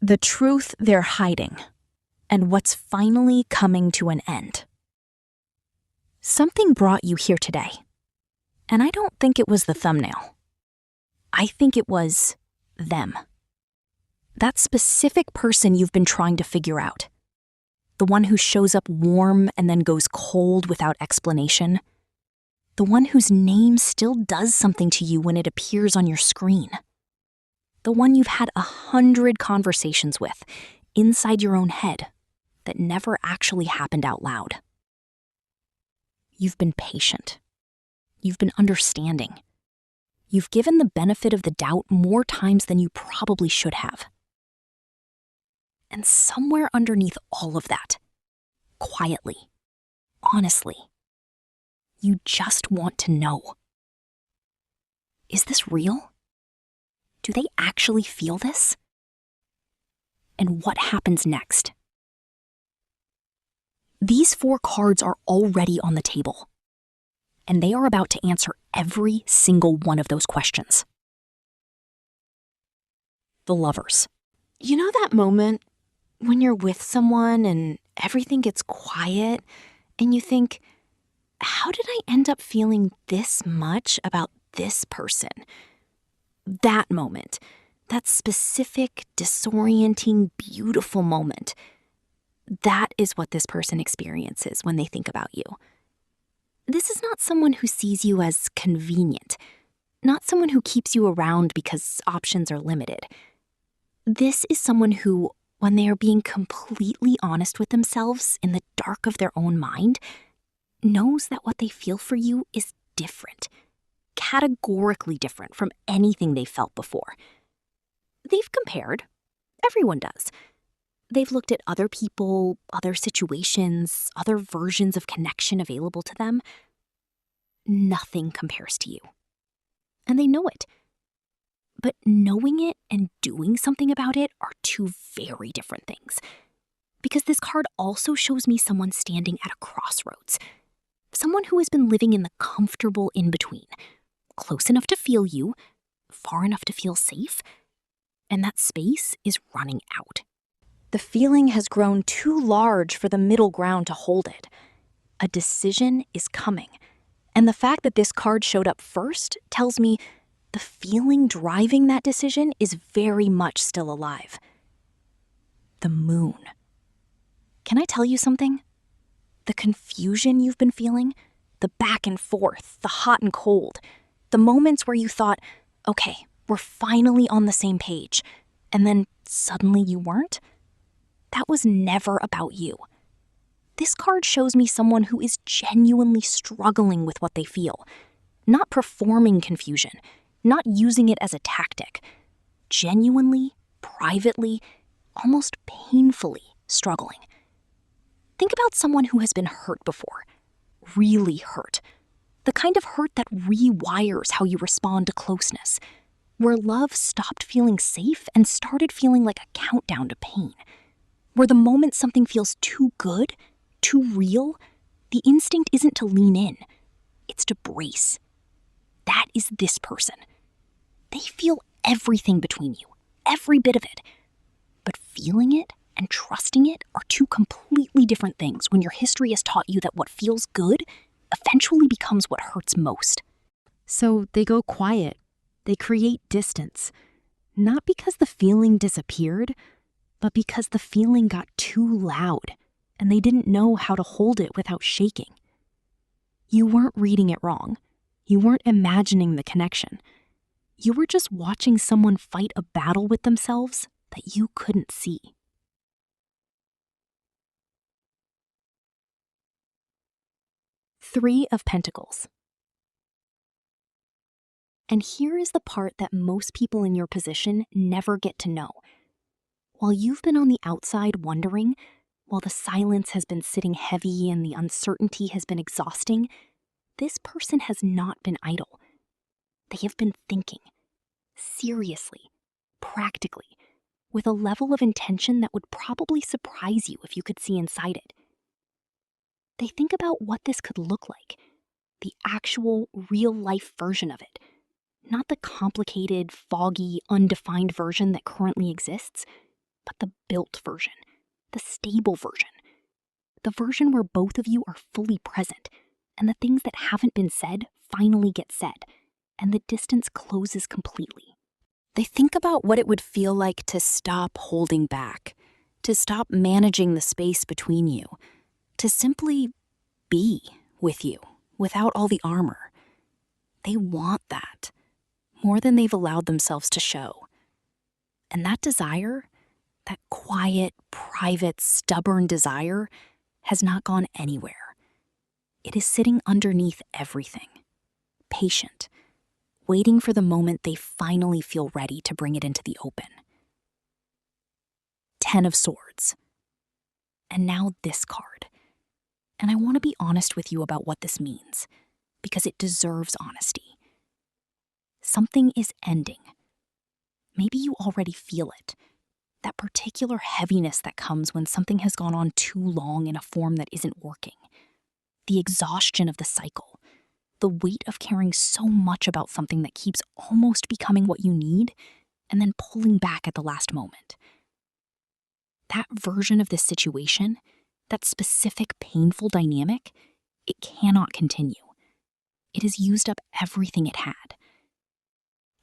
The truth they're hiding, and what's finally coming to an end. Something brought you here today, and I don't think it was the thumbnail. I think it was them. That specific person you've been trying to figure out. The one who shows up warm and then goes cold without explanation. The one whose name still does something to you when it appears on your screen. The one you've had 100 conversations with inside your own head that never actually happened out loud. You've been patient. You've been understanding. You've given the benefit of the doubt more times than you probably should have. And somewhere underneath all of that, quietly, honestly, you just want to know. Is this real? Do they actually feel this? And what happens next? These 4 cards are already on the table, and they are about to answer every single one of those questions. The Lovers. You know that moment when you're with someone and everything gets quiet and you think, how did I end up feeling this much about this person? That moment, that specific, disorienting, beautiful moment, that is what this person experiences when they think about you. This is not someone who sees you as convenient, not someone who keeps you around because options are limited. This is someone who, when they are being completely honest with themselves in the dark of their own mind, knows that what they feel for you is different, categorically different from anything they've felt before. They've compared. Everyone does. They've looked at other people, other situations, other versions of connection available to them. Nothing compares to you. And they know it. But knowing it and doing something about it are 2 very different things. Because this card also shows me someone standing at a crossroads. Someone who has been living in the comfortable in-between. Close enough to feel you, far enough to feel safe, and that space is running out. The feeling has grown too large for the middle ground to hold it. A decision is coming, and the fact that this card showed up first tells me the feeling driving that decision is very much still alive. The Moon. Can I tell you something? The confusion you've been feeling, the back and forth, the hot and cold, the moments where you thought, okay, we're finally on the same page, and then suddenly you weren't? That was never about you. This card shows me someone who is genuinely struggling with what they feel, not performing confusion, not using it as a tactic, genuinely, privately, almost painfully struggling. Think about someone who has been hurt before, really hurt, the kind of hurt that rewires how you respond to closeness, where love stopped feeling safe and started feeling like a countdown to pain, where the moment something feels too good, too real, the instinct isn't to lean in, it's to brace. That is this person. They feel everything between you, every bit of it. But feeling it and trusting it are 2 completely different things when your history has taught you that what feels good eventually becomes what hurts most. So they go quiet. They create distance. Not because the feeling disappeared, but because the feeling got too loud and they didn't know how to hold it without shaking. You weren't reading it wrong. You weren't imagining the connection. You were just watching someone fight a battle with themselves that you couldn't see. Three of Pentacles. And here is the part that most people in your position never get to know. While you've been on the outside wondering, while the silence has been sitting heavy and the uncertainty has been exhausting, this person has not been idle. They have been thinking, seriously, practically, with a level of intention that would probably surprise you if you could see inside it. They think about what this could look like, the actual, real-life version of it, not the complicated, foggy, undefined version that currently exists, but the built version, the stable version, the version where both of you are fully present and the things that haven't been said finally get said and the distance closes completely. They think about what it would feel like to stop holding back, to stop managing the space between you, to simply be with you without all the armor. They want that more than they've allowed themselves to show. And that desire, that quiet, private, stubborn desire, has not gone anywhere. It is sitting underneath everything, patient, waiting for the moment they finally feel ready to bring it into the open. 10 of Swords. And now this card. And I want to be honest with you about what this means, because it deserves honesty. Something is ending. Maybe you already feel it. That particular heaviness that comes when something has gone on too long in a form that isn't working. The exhaustion of the cycle. The weight of caring so much about something that keeps almost becoming what you need and then pulling back at the last moment. That version of this situation, that specific painful dynamic, it cannot continue. It has used up everything it had.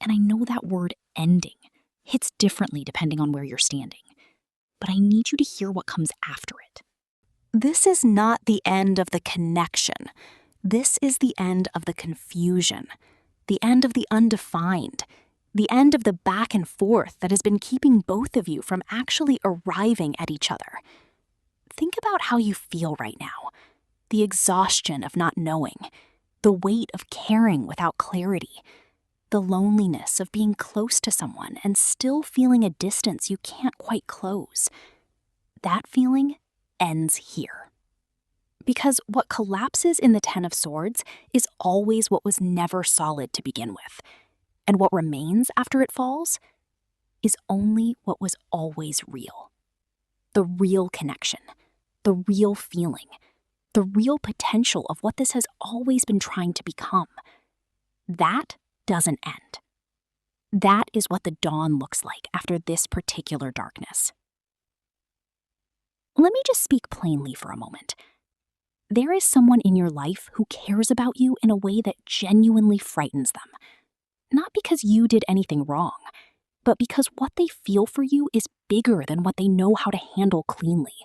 And I know that word ending hits differently depending on where you're standing, but I need you to hear what comes after it. This is not the end of the connection. This is the end of the confusion, the end of the undefined, the end of the back and forth that has been keeping both of you from actually arriving at each other. Think about how you feel right now. The exhaustion of not knowing, the weight of caring without clarity, the loneliness of being close to someone and still feeling a distance you can't quite close. That feeling ends here. Because what collapses in the 10 of Swords is always what was never solid to begin with. And what remains after it falls is only what was always real. The real connection, the real feeling, the real potential of what this has always been trying to become. That doesn't end. That is what the dawn looks like after this particular darkness. Let me just speak plainly for a moment. There is someone in your life who cares about you in a way that genuinely frightens them. Not because you did anything wrong, but because what they feel for you is bigger than what they know how to handle cleanly,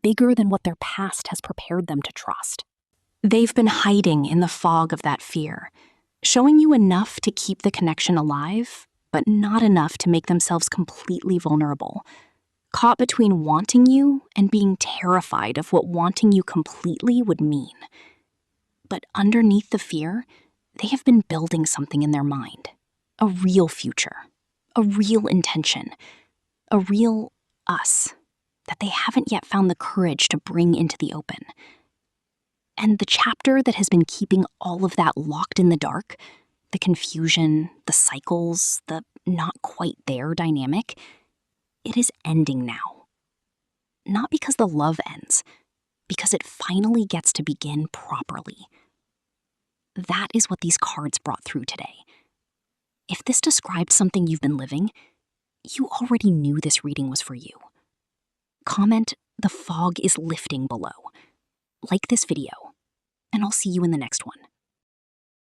bigger than what their past has prepared them to trust. They've been hiding in the fog of that fear, showing you enough to keep the connection alive, but not enough to make themselves completely vulnerable. Caught between wanting you and being terrified of what wanting you completely would mean. But underneath the fear, they have been building something in their mind. A real future, a real intention, a real us that they haven't yet found the courage to bring into the open. And the chapter that has been keeping all of that locked in the dark, the confusion, the cycles, the not quite there dynamic, it is ending now. Not because the love ends, because it finally gets to begin properly. That is what these cards brought through today. If this described something you've been living, you already knew this reading was for you. Comment, "The fog is lifting" below. Like this video, and I'll see you in the next one.